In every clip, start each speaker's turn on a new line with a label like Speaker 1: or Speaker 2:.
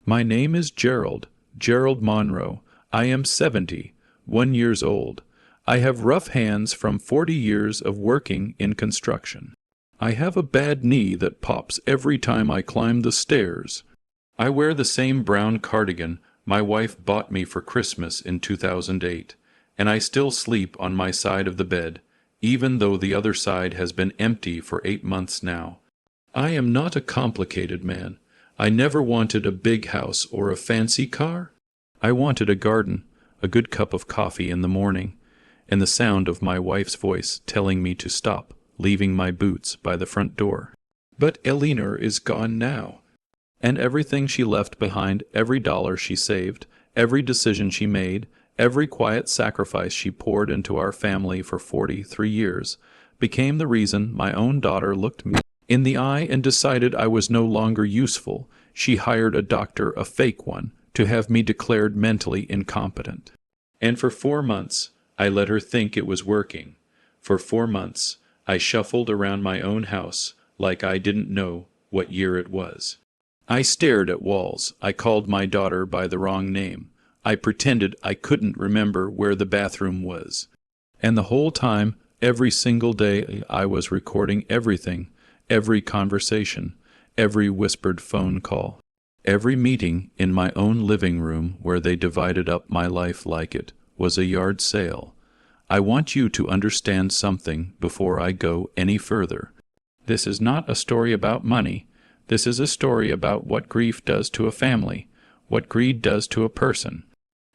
Speaker 1: My name is Gerald Monroe. I am 71 years old. I have rough hands from 40 years of working in construction. I have a bad knee that pops every time I climb the stairs. I wear the same brown cardigan my wife bought me for Christmas in 2008, and I still sleep on my side of the bed, even though the other side has been empty for 8 months now. I am not a complicated man. I never wanted a big house or a fancy car. I wanted a garden, a good cup of coffee in the morning, and the sound of my wife's voice telling me to stop, leaving my boots by the front door. But Elinor is gone now, and everything she left behind, every dollar she saved, every decision she made, every quiet sacrifice she poured into our family for 43 years, became the reason my own daughter looked me in the eye and decided I was no longer useful. She hired a doctor, a fake one, to have me declared mentally incompetent. And for 4 months, I let her think it was working. For 4 months, I shuffled around my own house like I didn't know what year it was. I stared at walls. I called my daughter by the wrong name. I pretended I couldn't remember where the bathroom was. And the whole time, every single day, I was recording everything, every conversation, every whispered phone call, every meeting in my own living room where they divided up my life like it was a yard sale. I want you to understand something before I go any further. This is not a story about money. This is a story about what grief does to a family, what greed does to a person,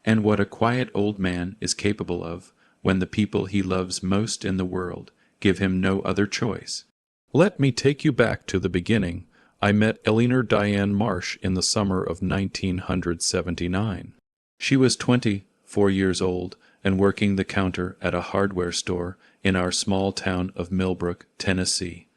Speaker 1: and what a quiet old man is capable of when the people he loves most in the world give him no other choice. Let me take you back to the beginning. I met Elinor Diane Marsh in the summer of 1979. She was 24 years old and working the counter at a hardware store in our small town of Millbrook, Tennessee.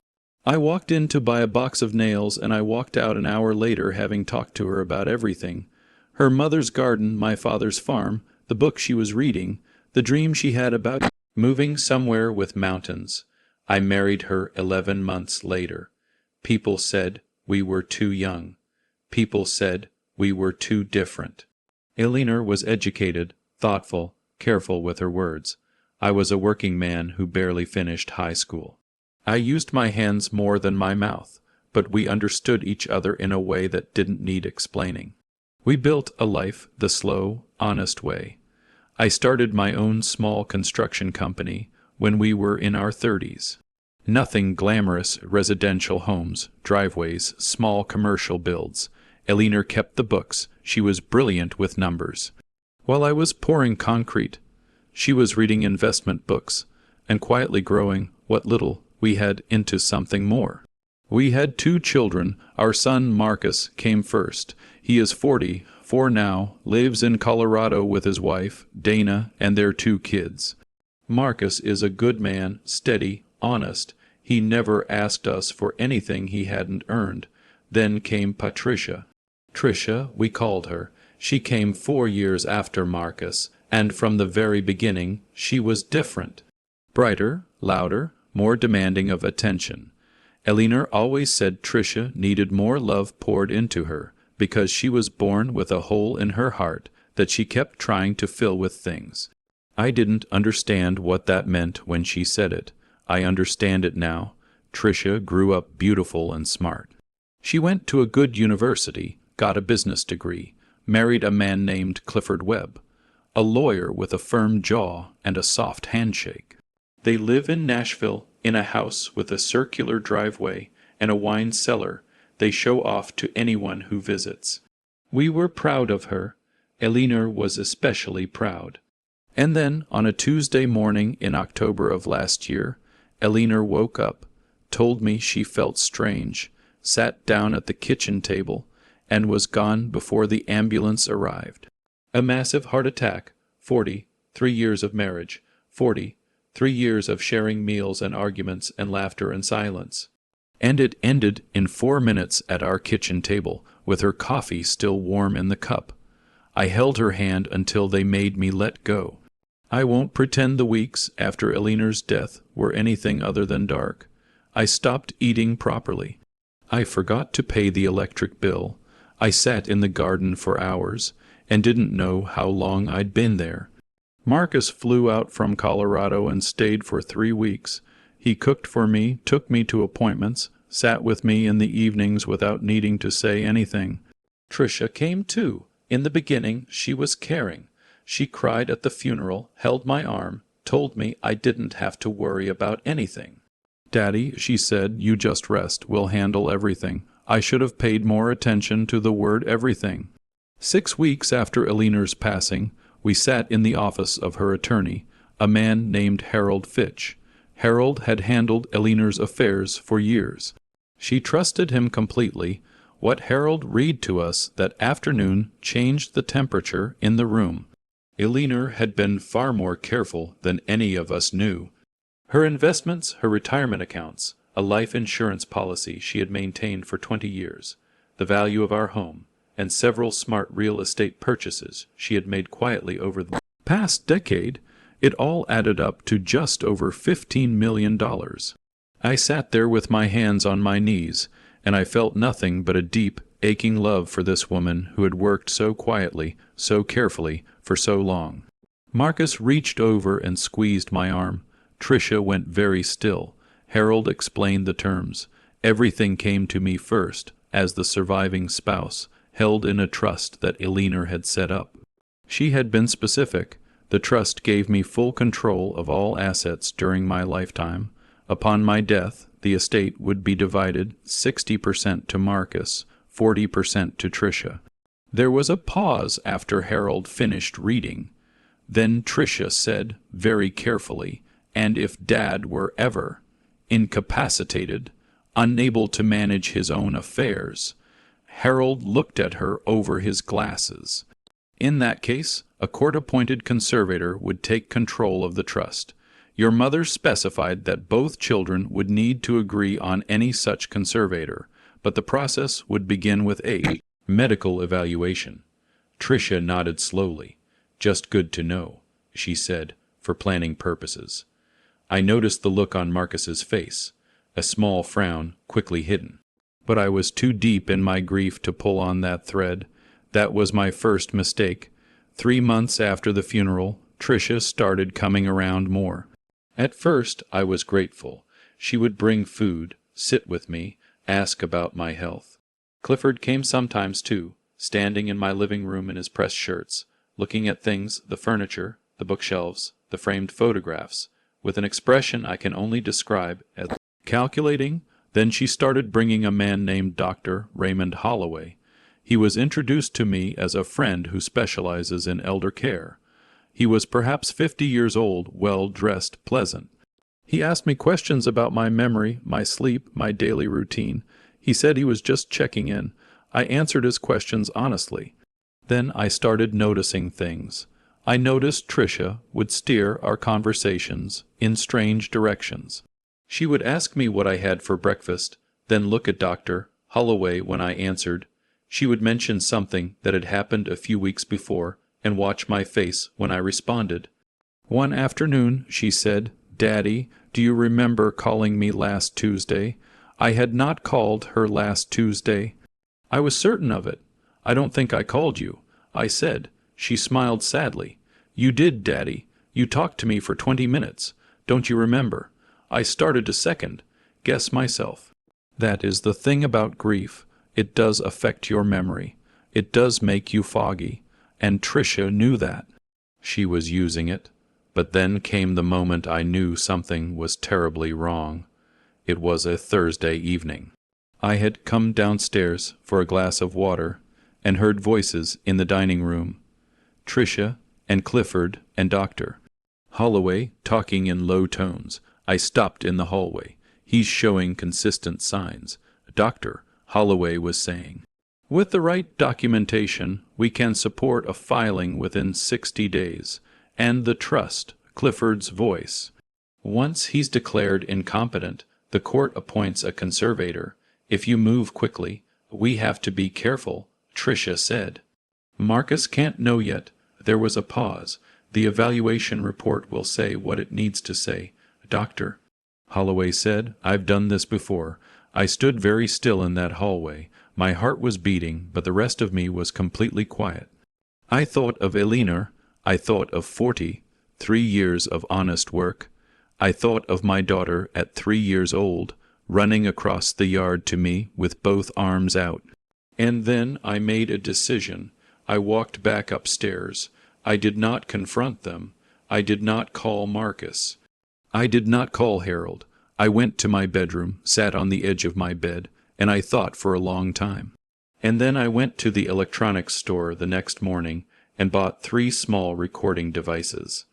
Speaker 1: I walked in to buy a box of nails, and I walked out an hour later having talked to her about everything. Her mother's garden, my father's farm, the book she was reading, the dream she had about moving somewhere with mountains. I married her 11 months later. People said we were too young. People said we were too different. Elinor was educated, thoughtful, careful with her words. I was a working man who barely finished high school. I used my hands more than my mouth, but we understood each other in a way that didn't need explaining. We built a life the slow, honest way. I started my own small construction company when we were in our 30s. Nothing glamorous, residential homes, driveways, small commercial builds. Elinor kept the books. She was brilliant with numbers. While I was pouring concrete, she was reading investment books and quietly growing what little we had into something more. We had 2 children. Our son Marcus came first. He is 44 now, lives in Colorado with his wife, Dana, and their 2 kids. Marcus is a good man, steady, honest. He never asked us for anything he hadn't earned. Then came Patricia. Tricia, we called her. She came 4 years after Marcus, and from the very beginning she was different. Brighter, louder, more demanding of attention. Elinor always said Tricia needed more love poured into her, because she was born with a hole in her heart that she kept trying to fill with things. I didn't understand what that meant when she said it. I understand it now. Tricia grew up beautiful and smart. She went to a good university, got a business degree, married a man named Clifford Webb, a lawyer with a firm jaw and a soft handshake. They live in Nashville in a house with a circular driveway and a wine cellar they show off to anyone who visits. We were proud of her. Elinor was especially proud. And then, on a Tuesday morning in October of last year, Elinor woke up, told me she felt strange, sat down at the kitchen table, and was gone before the ambulance arrived. A massive heart attack, 43 years of marriage, 43 years of sharing meals and arguments and laughter and silence. And it ended in 4 minutes at our kitchen table, with her coffee still warm in the cup. I held her hand until they made me let go. I won't pretend the weeks after Elinor's death were anything other than dark. I stopped eating properly. I forgot to pay the electric bill. I sat in the garden for hours, and didn't know how long I'd been there. Marcus flew out from Colorado and stayed for 3 weeks. He cooked for me, took me to appointments, sat with me in the evenings without needing to say anything. Tricia came too. In the beginning, she was caring. She cried at the funeral, held my arm, told me I didn't have to worry about anything. "Daddy," she said, "you just rest. We'll handle everything." I should have paid more attention to the word everything. 6 weeks after Eleanor's passing, we sat in the office of her attorney, a man named Harold Fitch. Harold had handled Eleanor's affairs for years. She trusted him completely. What Harold read to us that afternoon changed the temperature in the room. Eleanor had been far more careful than any of us knew. Her investments, her retirement accounts, a life insurance policy she had maintained for 20 years, the value of our home, and several smart real estate purchases she had made quietly over the past decade, it all added up to just over $15 million. I sat there with my hands on my knees, and I felt nothing but a deep, aching love for this woman who had worked so quietly, so carefully, for so long. Marcus reached over and squeezed my arm. Tricia went very still. Harold explained the terms. Everything came to me first, as the surviving spouse, held in a trust that Eleanor had set up. She had been specific. The trust gave me full control of all assets during my lifetime. Upon my death, the estate would be divided 60% to Marcus, 40% to Tricia. There was a pause after Harold finished reading. Then Tricia said, very carefully, "And if Dad were ever incapacitated, unable to manage his own affairs." Harold looked at her over his glasses. "In that case, a court-appointed conservator would take control of the trust. Your mother specified that both children would need to agree on any such conservator, but the process would begin with a medical evaluation." Tricia nodded slowly. "Just good to know," she said, "for planning purposes." I noticed the look on Marcus's face, a small frown quickly hidden. But I was too deep in my grief to pull on that thread. That was my first mistake. 3 months after the funeral, Tricia started coming around more. At first, I was grateful. She would bring food, sit with me, ask about my health. Clifford came sometimes too, standing in my living room in his pressed shirts, looking at things, the furniture, the bookshelves, the framed photographs, with an expression I can only describe as calculating. Then she started bringing a man named Dr. Raymond Holloway. He was introduced to me as a friend who specializes in elder care. He was perhaps 50 years old, well-dressed, pleasant. He asked me questions about my memory, my sleep, my daily routine. He said he was just checking in. I answered his questions honestly. Then I started noticing things. I noticed Tricia would steer our conversations in strange directions. She would ask me what I had for breakfast, then look at Dr. Holloway when I answered. She would mention something that had happened a few weeks before and watch my face when I responded. One afternoon she said, "Daddy, do you remember calling me last Tuesday?" I had not called her last Tuesday. I was certain of it. "I don't think I called you," I said. She smiled sadly. "You did, Daddy. You talked to me for 20 minutes. Don't you remember?" I started to second, guess myself. That is the thing about grief. It does affect your memory. It does make you foggy. And Tricia knew that. She was using it. But then came the moment I knew something was terribly wrong. It was a Thursday evening. I had come downstairs for a glass of water and heard voices in the dining room. Tricia and Clifford and Dr. Holloway talking in low tones. I stopped in the hallway. "He's showing consistent signs," Dr. Holloway was saying. "With the right documentation, we can support a filing within 60 days. And the trust," Clifford's voice. "Once he's declared incompetent, the court appoints a conservator. If you move quickly, we have to be careful," Tricia said. "Marcus can't know yet." There was a pause. "The evaluation report will say what it needs to say." "Doctor," Holloway said, "I've done this before." I stood very still in that hallway. My heart was beating, but the rest of me was completely quiet. I thought of Elinor. I thought of 3 years of honest work. I thought of my daughter at 3 years old, running across the yard to me with both arms out. And then I made a decision. I walked back upstairs. I did not confront them. I did not call Marcus. I did not call Harold. I went to my bedroom, sat on the edge of my bed, and I thought for a long time. And then I went to the electronics store the next morning and bought 3 small recording devices.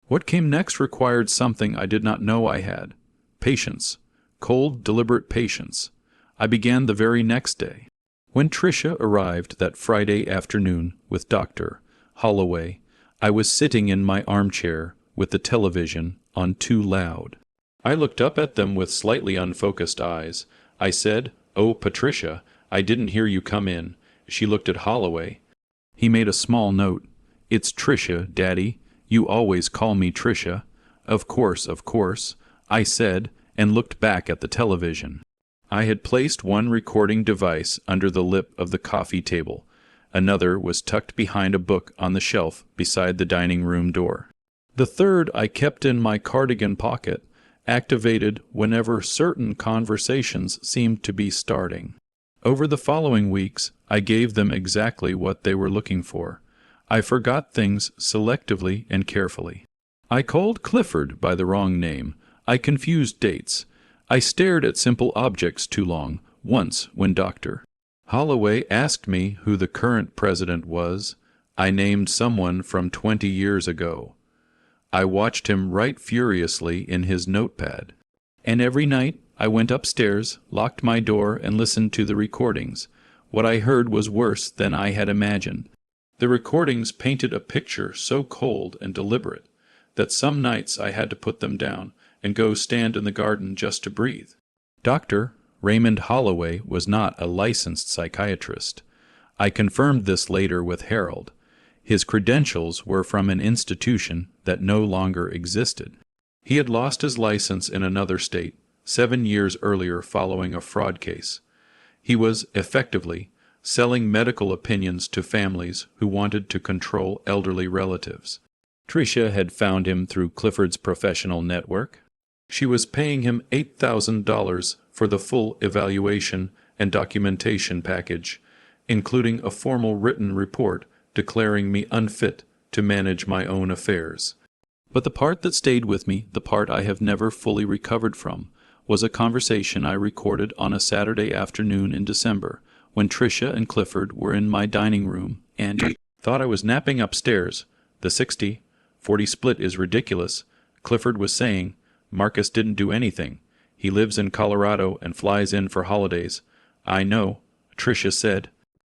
Speaker 1: What came next required something I did not know I had. Patience. Cold, deliberate patience. I began the very next day. When Tricia arrived that Friday afternoon with Dr. Holloway, I was sitting in my armchair with the television on too loud. I looked up at them with slightly unfocused eyes. I said, "Oh, Patricia, I didn't hear you come in." She looked at Holloway. He made a small note. "It's Tricia, Daddy. You always call me Tricia." Of course, I said, and looked back at the television. I had placed one recording device under the lip of the coffee table. Another was tucked behind a book on the shelf beside the dining room door. The third I kept in my cardigan pocket, activated whenever certain conversations seemed to be starting. Over the following weeks, I gave them exactly what they were looking for. I forgot things selectively and carefully. I called Clifford by the wrong name. I confused dates. I stared at simple objects too long. Once, when Dr. Holloway asked me who the current president was, I named someone from 20 years ago. I watched him write furiously in his notepad. And every night I went upstairs, locked my door, and listened to the recordings. What I heard was worse than I had imagined. The recordings painted a picture so cold and deliberate that some nights I had to put them down and go stand in the garden just to breathe. Dr. Raymond Holloway was not a licensed psychiatrist. I confirmed this later with Harold. His credentials were from an institution that no longer existed. He had lost his license in another state 7 years earlier following a fraud case. He was, effectively, selling medical opinions to families who wanted to control elderly relatives. Tricia had found him through Clifford's professional network. She was paying him $8,000 for the full evaluation and documentation package, including a formal written report declaring me unfit to manage my own affairs. But the part that stayed with me, the part I have never fully recovered from, was a conversation I recorded on a Saturday afternoon in December, when Tricia and Clifford were in my dining room, and thought I was napping upstairs. The 60-40 split is ridiculous, Clifford was saying. Marcus didn't do anything. He lives in Colorado and flies in for holidays. I know, Tricia said.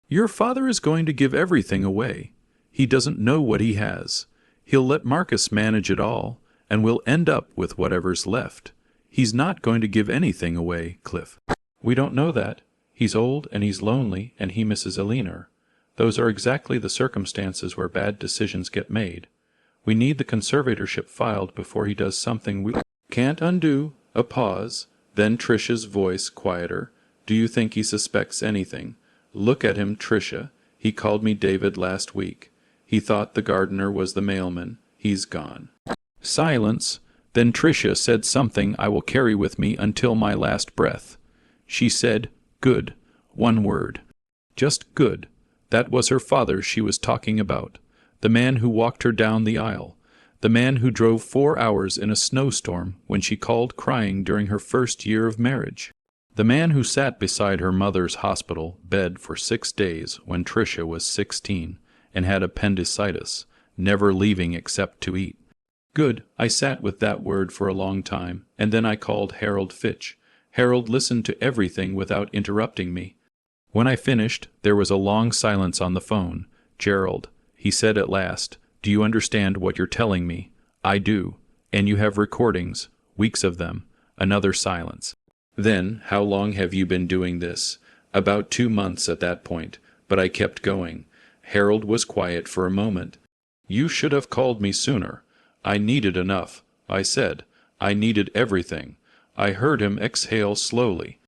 Speaker 1: Your father is going to give everything away. He doesn't know what he has. He'll let Marcus manage it all, and we'll end up with whatever's left. He's not going to give anything away, Cliff. We don't know that. He's old and he's lonely and he misses Elinor. Those are exactly the circumstances where bad decisions get made. We need the conservatorship filed before he does something we can't undo. A pause, then Tricia's voice quieter. Do you think he suspects anything? Look at him, Tricia. He called me David last week. He thought the gardener was the mailman. He's gone. Silence. Then Tricia said something I will carry with me until my last breath. She said, "Good." One word. Just good. That was her father she was talking about. The man who walked her down the aisle. The man who drove 4 hours in a snowstorm when she called crying during her first year of marriage. The man who sat beside her mother's hospital bed for 6 days when Tricia was 16 and had appendicitis, never leaving except to eat. Good. I sat with that word for a long time, and then I called Harold Fitch. Harold listened to everything without interrupting me. When I finished, there was a long silence on the phone. Gerald, he said at last, do you understand what you're telling me? I do. And you have recordings, weeks of them. Another silence. Then, how long have you been doing this? About 2 months at that point, but I kept going. Harold was quiet for a moment. You should have called me sooner. I needed enough, I said. I needed everything. I heard him exhale slowly.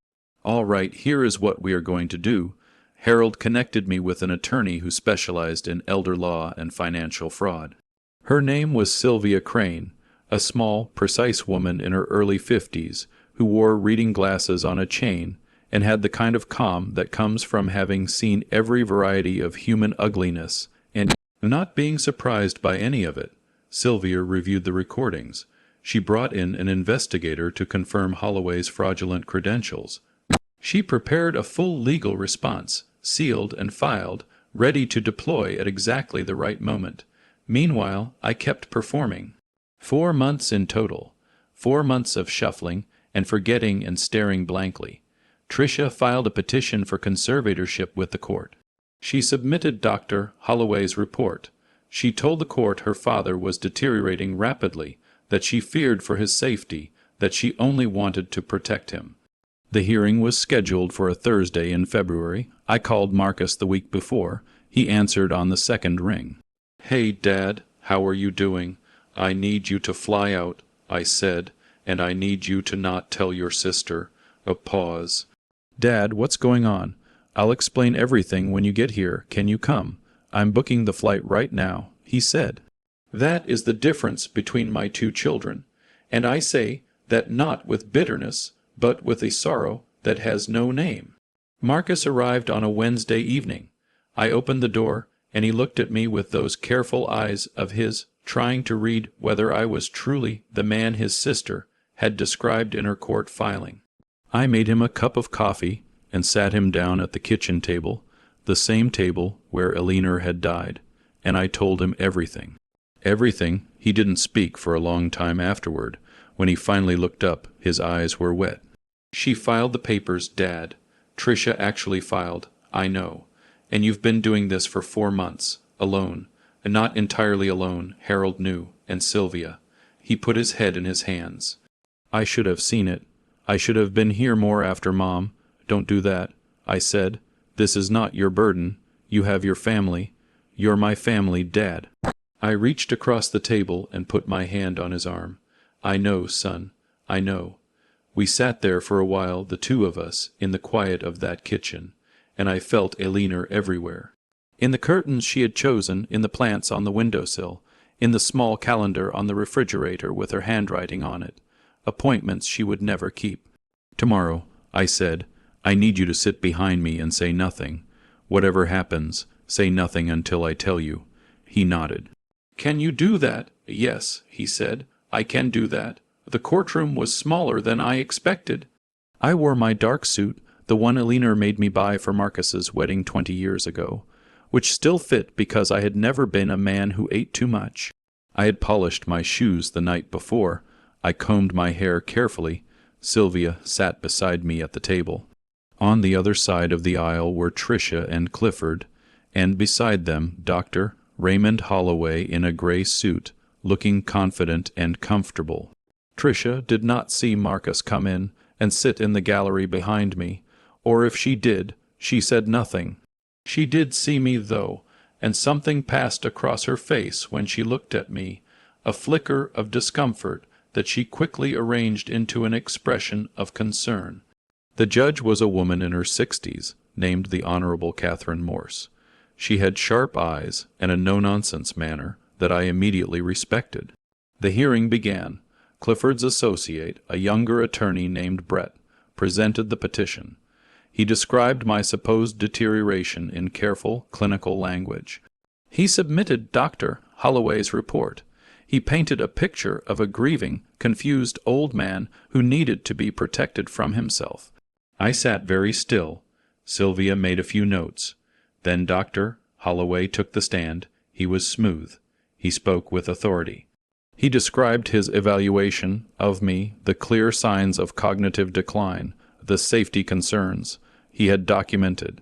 Speaker 1: All right, here is what we are going to do. Harold connected me with an attorney who specialized in elder law and financial fraud. Her name was Sylvia Crane, a small, precise woman in her early 50s who wore reading glasses on a chain and had the kind of calm that comes from having seen every variety of human ugliness and not being surprised by any of it. Sylvia reviewed the recordings. She brought in an investigator to confirm Holloway's fraudulent credentials. She prepared a full legal response, sealed and filed, ready to deploy at exactly the right moment. Meanwhile, I kept performing. 4 months in total. 4 months of shuffling and forgetting and staring blankly. Tricia filed a petition for conservatorship with the court. She submitted Dr. Holloway's report. She told the court her father was deteriorating rapidly, that she feared for his safety, that she only wanted to protect him. The hearing was scheduled for a Thursday in February. I called Marcus the week before. He answered on the second ring. "Hey, Dad, how are you doing? I need you to fly out," I said, "and I need you to not tell your sister." A pause. "Dad, what's going on? I'll explain everything when you get here. Can you come? I'm booking the flight right now," he said. That is the difference between my 2 children, and I say that not with bitterness, but with a sorrow that has no name. Marcus arrived on a Wednesday evening. I opened the door, and he looked at me with those careful eyes of his, trying to read whether I was truly the man his sister had described in her court filing. I made him a cup of coffee and sat him down at the kitchen table, the same table where Elinor had died, and I told him everything. Everything. He didn't speak for a long time afterward. When he finally looked up, his eyes were wet. "She filed the papers, Dad. Tricia actually filed, I know. And you've been doing this for 4 months, alone. And not entirely alone, Harold knew, and Sylvia." He put his head in his hands. "I should have seen it. I should have been here more after Mom." "Don't do that," I said. "This is not your burden. You have your family. You're my family, Dad." I reached across the table and put my hand on his arm. "I know, son. I know." We sat there for a while, the 2 of us, in the quiet of that kitchen, and I felt Elinor everywhere. In the curtains she had chosen, in the plants on the windowsill, in the small calendar on the refrigerator with her handwriting on it, appointments she would never keep. "Tomorrow," I said, "I need you to sit behind me and say nothing. Whatever happens, say nothing until I tell you." He nodded. "Can you do that?" "Yes," he said, "I can do that. The courtroom was smaller than I expected." I wore my dark suit, the one Elinor made me buy for Marcus's wedding 20 years ago, which still fit because I had never been a man who ate too much. I had polished my shoes the night before. I combed my hair carefully. Sylvia sat beside me at the table. On the other side of the aisle were Tricia and Clifford, and beside them Dr. Raymond Holloway in a gray suit, looking confident and comfortable. Tricia did not see Marcus come in and sit in the gallery behind me, or if she did, she said nothing. She did see me, though, and something passed across her face when she looked at me, a flicker of discomfort that she quickly arranged into an expression of concern. The judge was a woman in her 60s, named the Honorable Catherine Morse. She had sharp eyes and a no-nonsense manner that I immediately respected. The hearing began. Clifford's associate, a younger attorney named Brett, presented the petition. He described my supposed deterioration in careful, clinical language. He submitted Dr. Holloway's report. He painted a picture of a grieving, confused old man who needed to be protected from himself. I sat very still. Sylvia made a few notes. Then Dr. Holloway took the stand. He was smooth. He spoke with authority. He described his evaluation of me, the clear signs of cognitive decline, the safety concerns he had documented.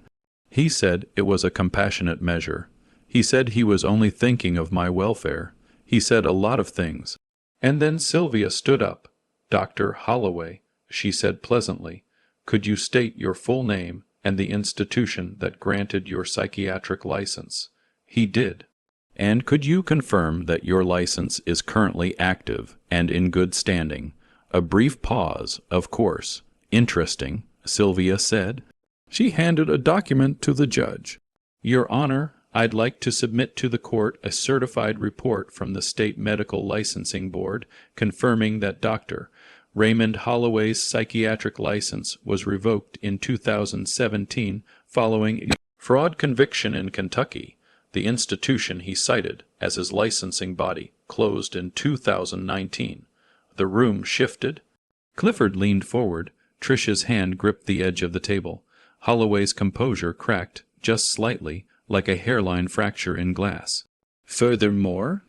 Speaker 1: He said it was a compassionate measure. He said he was only thinking of my welfare. He said a lot of things. And then Sylvia stood up. "Dr. Holloway," she said pleasantly, "could you state your full name and the institution that granted your psychiatric license?" He did. "And could you confirm that your license is currently active and in good standing?" A brief pause, of course. "Interesting," Sylvia said. She handed a document to the judge. Your Honor, I'd like to submit to the court a certified report from the State Medical Licensing Board confirming that Dr. Raymond Holloway's psychiatric license was revoked in 2017 following fraud conviction in Kentucky. The institution he cited as his licensing body closed in 2019. The room shifted. Clifford leaned forward. Tricia's hand gripped the edge of the table. Holloway's composure cracked just slightly, like a hairline fracture in glass. Furthermore,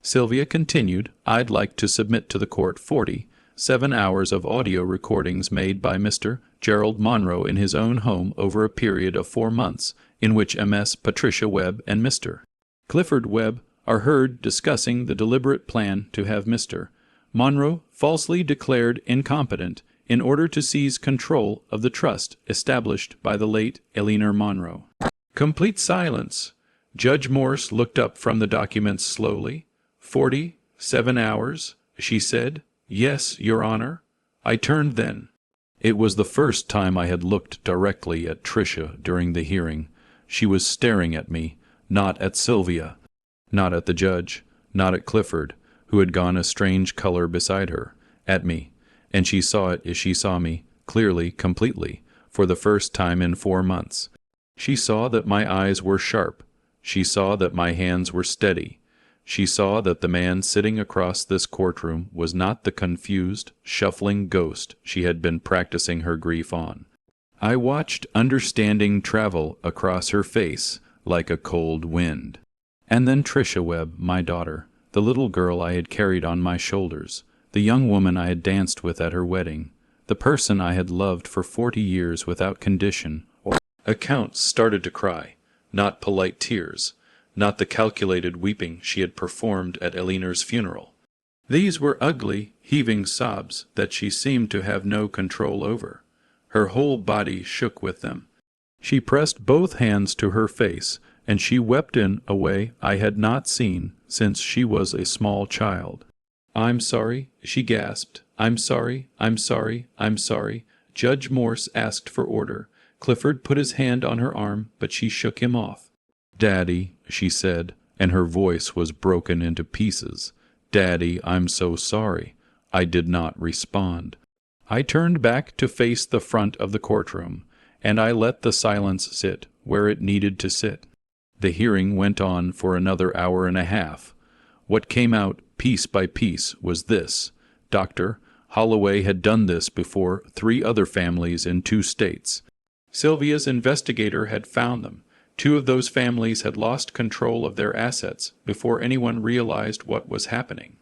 Speaker 1: Sylvia continued, I'd like to submit to the court 47 hours of audio recordings made by Mr. Gerald Monroe in his own home over a period of 4 months, in which Ms. Patricia Webb and Mr. Clifford Webb are heard discussing the deliberate plan to have Mr. Monroe falsely declared incompetent in order to seize control of the trust established by the late Eleanor Monroe. Complete silence. Judge Morse looked up from the documents slowly. 47 hours, she said. Yes, Your Honor. I turned then. It was the first time I had looked directly at Tricia during the hearing. She was staring at me, not at Sylvia, not at the judge, not at Clifford, who had gone a strange color beside her, at me, and she saw it as she saw me, clearly, completely, for the first time in 4 months. She saw that my eyes were sharp. She saw that my hands were steady. She saw that the man sitting across this courtroom was not the confused, shuffling ghost she had been practicing her grief on. I watched understanding travel across her face like a cold wind. And then Tricia Webb, my daughter, the little girl I had carried on my shoulders, the young woman I had danced with at her wedding, the person I had loved for 40 years without condition or account, started to cry, not polite tears, not the calculated weeping she had performed at Eleanor's funeral. These were ugly, heaving sobs that she seemed to have no control over. Her whole body shook with them. She pressed both hands to her face, and she wept in a way I had not seen since she was a small child. I'm sorry, she gasped. I'm sorry, I'm sorry, I'm sorry. Judge Morse asked for order. Clifford put his hand on her arm, but she shook him off. Daddy, she said, and her voice was broken into pieces. Daddy, I'm so sorry. I did not respond. I turned back to face the front of the courtroom, and I let the silence sit where it needed to sit. The hearing went on for another hour and a half. What came out piece by piece was this. Dr. Holloway had done this before 3 other families in 2 states. Sylvia's investigator had found them. 2 of those families had lost control of their assets before anyone realized what was happening.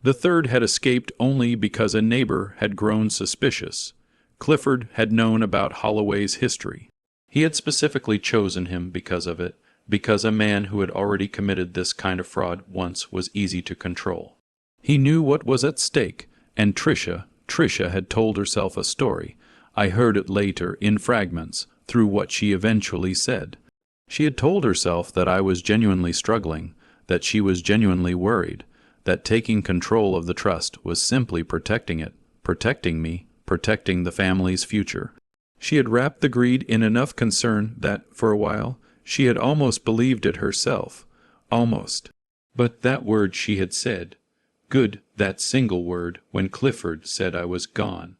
Speaker 1: The 3rd had escaped only because a neighbor had grown suspicious. Clifford had known about Holloway's history. He had specifically chosen him because of it, because a man who had already committed this kind of fraud once was easy to control. He knew what was at stake, and Tricia had told herself a story. I heard it later in fragments, through what she eventually said. She had told herself that I was genuinely struggling, that she was genuinely worried, that taking control of the trust was simply protecting it, protecting me, protecting the family's future. She had wrapped the greed in enough concern that, for a while, she had almost believed it herself. Almost. But that word she had said, good, that single word, when Clifford said I was gone.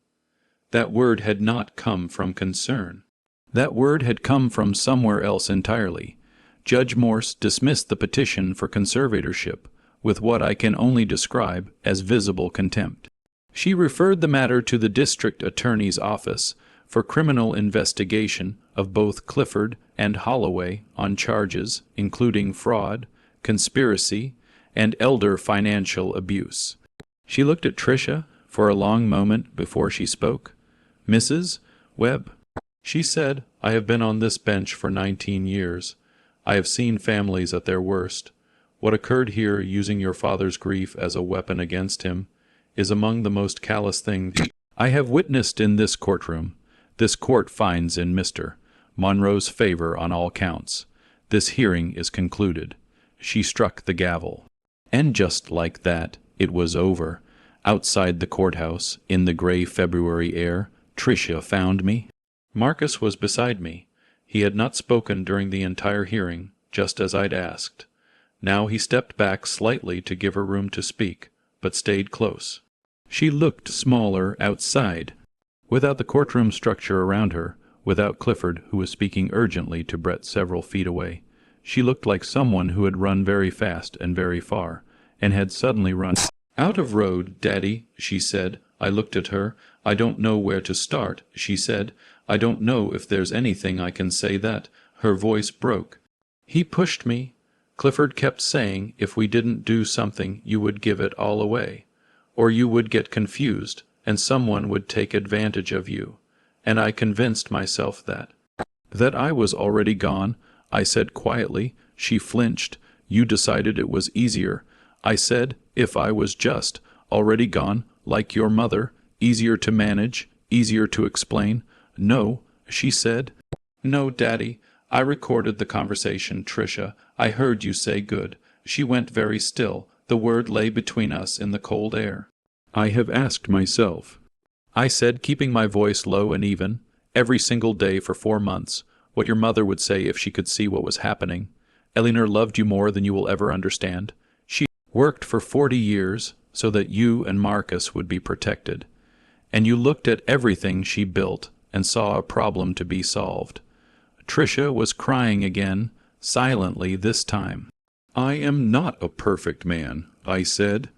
Speaker 1: That word had not come from concern. That word had come from somewhere else entirely. Judge Morse dismissed the petition for conservatorship with what I can only describe as visible contempt. She referred the matter to the district attorney's office for criminal investigation of both Clifford and Holloway on charges including fraud, conspiracy, and elder financial abuse. She looked at Tricia for a long moment before she spoke. Mrs. Webb, she said, I have been on this bench for 19 years. I have seen families at their worst. What occurred here, using your father's grief as a weapon against him, is among the most callous things I have witnessed in this courtroom. This court finds in Mr. Monroe's favor on all counts. This hearing is concluded. She struck the gavel. And just like that, it was over. Outside the courthouse, in the gray February air, Tricia found me. Marcus was beside me. He had not spoken during the entire hearing, just as I'd asked. Now he stepped back slightly to give her room to speak, but stayed close. She looked smaller outside, without the courtroom structure around her, without Clifford, who was speaking urgently to Brett several feet away. She looked like someone who had run very fast and very far, and had suddenly run out of road. "Daddy," she said. I looked at her. "I don't know where to start," she said. "I don't know if there's anything I can say that—" Her voice broke. "He pushed me. Clifford kept saying if we didn't do something you would give it all away, or you would get confused, and someone would take advantage of you. And I convinced myself that I was already gone," I said quietly. She flinched. "You decided it was easier." I said, "if I was just already gone, like your mother, easier to manage, easier to explain." "No," she said. "No, Daddy. I recorded the conversation, Tricia. I heard you say good." She went very still. The word lay between us in the cold air. "I have asked myself," I said, keeping my voice low and even, "every single day for 4 months, what your mother would say if she could see what was happening. Elinor loved you more than you will ever understand. She worked for 40 years so that you and Marcus would be protected. And you looked at everything she built and saw a problem to be solved." Tricia was crying again, silently this time. "I am not a perfect man," I said.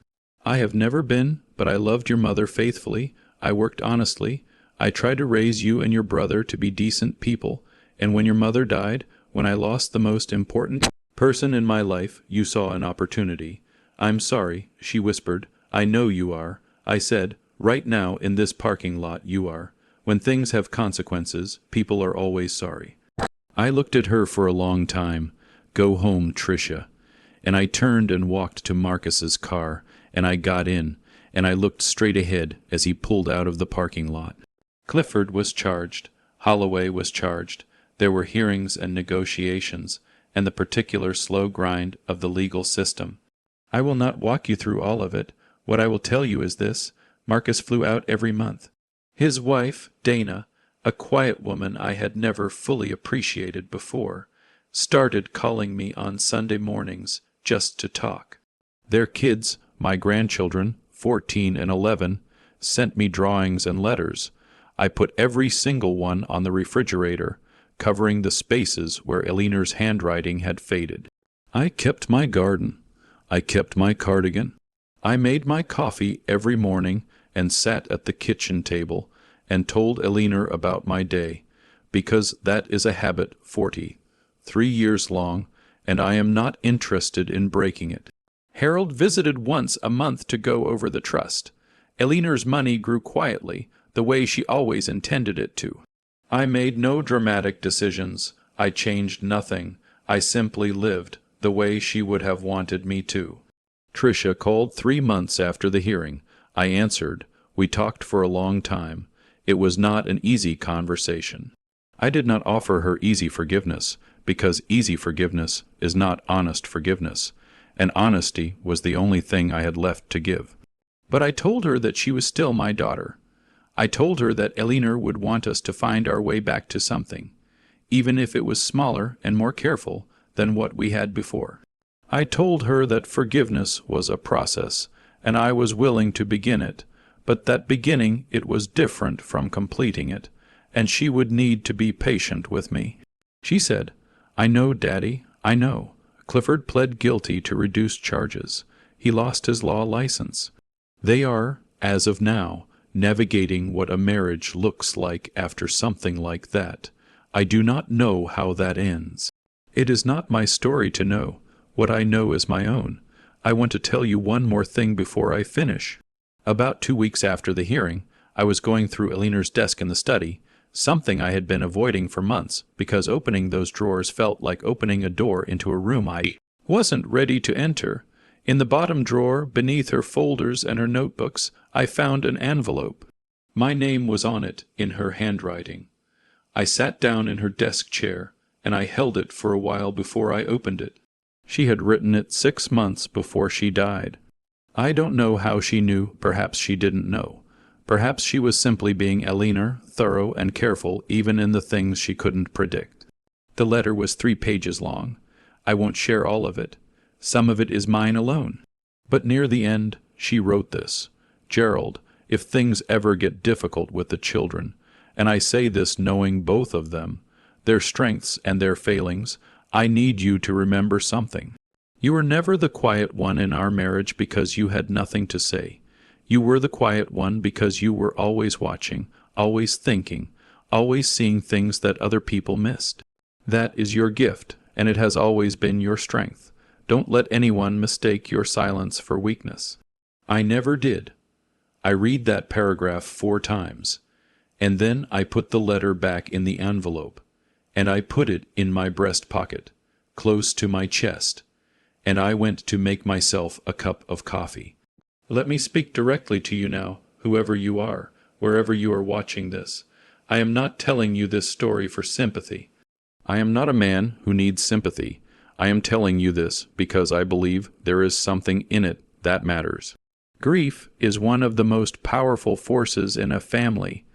Speaker 1: "I have never been, but I loved your mother faithfully. I worked honestly. I tried to raise you and your brother to be decent people. And when your mother died, when I lost the most important person in my life, you saw an opportunity." "I'm sorry," she whispered. "I know you are." I said, "Right now, in this parking lot, you are. When things have consequences, people are always sorry." I looked at her for a long time. "Go home, Tricia." And I turned and walked to Marcus's car, and I got in, and I looked straight ahead as he pulled out of the parking lot. Clifford was charged. Holloway was charged. There were hearings and negotiations, and the particular slow grind of the legal system. I will not walk you through all of it. What I will tell you is this: Marcus flew out every month. His wife, Dana, a quiet woman I had never fully appreciated before, started calling me on Sunday mornings just to talk. Their kids, my grandchildren, 14 and 11, sent me drawings and letters. I put every single one on the refrigerator, covering the spaces where Elinor's handwriting had faded. I kept my garden. I kept my cardigan. I made my coffee every morning and sat at the kitchen table and told Elinor about my day, because that is a habit 43 years long, and I am not interested in breaking it. Harold visited once a month to go over the trust. Elinor's money grew quietly, the way she always intended it to. I made no dramatic decisions. I changed nothing. I simply lived the way she would have wanted me to. Tricia called 3 months after the hearing. I answered. We talked for a long time. It was not an easy conversation. I did not offer her easy forgiveness, because easy forgiveness is not honest forgiveness, and honesty was the only thing I had left to give. But I told her that she was still my daughter. I told her that Elinor would want us to find our way back to something, even if it was smaller and more careful than what we had before. I told her that forgiveness was a process, and I was willing to begin it, but that beginning it was different from completing it, and she would need to be patient with me. She said, "I know, Daddy, I know. Clifford pled guilty to reduced charges. He lost his law license. They are, as of now, navigating what a marriage looks like after something like that. I do not know how that ends. It is not my story to know. What I know is my own. I want to tell you one more thing before I finish." About 2 weeks after the hearing, I was going through Elinor's desk in the study, something I had been avoiding for months, because opening those drawers felt like opening a door into a room I wasn't ready to enter. In the bottom drawer, beneath her folders and her notebooks, I found an envelope. My name was on it, in her handwriting. I sat down in her desk chair, and I held it for a while before I opened it. She had written it 6 months before she died. I don't know how she knew, perhaps she didn't know, Perhaps she was simply being Eleanor, thorough and careful even in the things she couldn't predict. The letter was 3 pages long. I won't share all of it. Some of it is mine alone. But near the end, she wrote this: "Gerald, if things ever get difficult with the children, and I say this knowing both of them, their strengths and their failings, I need you to remember something. You were never the quiet one in our marriage because you had nothing to say. You were the quiet one because you were always watching, always thinking, always seeing things that other people missed. That is your gift, and it has always been your strength. Don't let anyone mistake your silence for weakness." I never did. I read that paragraph 4 times, and then I put the letter back in the envelope, and I put it in my breast pocket, close to my chest, and I went to make myself a cup of coffee. Let me speak directly to you now, whoever you are, wherever you are watching this. I am not telling you this story for sympathy. I am not a man who needs sympathy. I am telling you this because I believe there is something in it that matters. Grief is one of the most powerful forces in a family.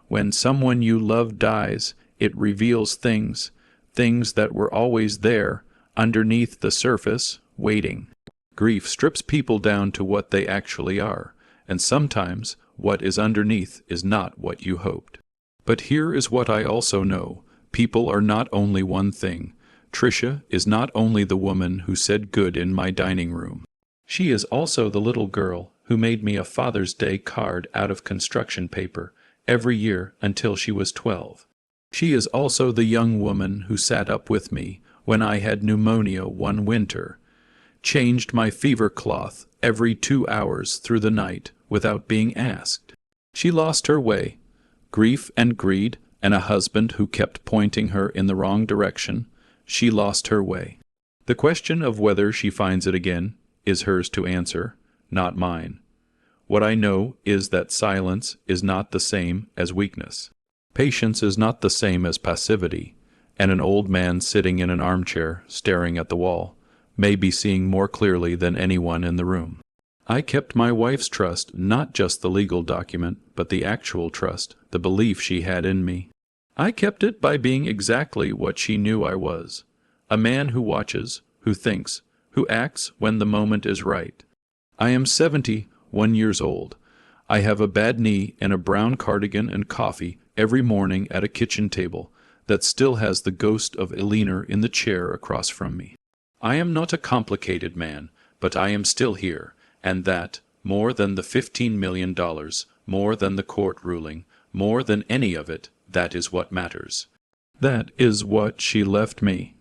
Speaker 1: When someone you love dies, it reveals things that were always there, underneath the surface, waiting. Grief strips people down to what they actually are, and sometimes what is underneath is not what you hoped. But here is what I also know. People are not only one thing. Tricia is not only the woman who said good in my dining room. She is also the little girl who made me a Father's Day card out of construction paper every year until she was 12. She is also the young woman who sat up with me when I had pneumonia one winter, changed my fever cloth every 2 hours through the night without being asked. She lost her way. Grief and greed and a husband who kept pointing her in the wrong direction. She lost her way. The question of whether she finds it again is hers to answer, not mine. What I know is that silence is not the same as weakness. Patience is not the same as passivity, and an old man sitting in an armchair staring at the wall may be seeing more clearly than anyone in the room. I kept my wife's trust, not just the legal document, but the actual trust, the belief she had in me. I kept it by being exactly what she knew I was, a man who watches, who thinks, who acts when the moment is right. I am 71 years old. I have a bad knee and a brown cardigan and coffee every morning at a kitchen table that still has the ghost of Eleanor in the chair across from me. I am not a complicated man, but I am still here, and that, more than the $15 million, more than the court ruling, more than any of it, that is what matters. That is what she left me.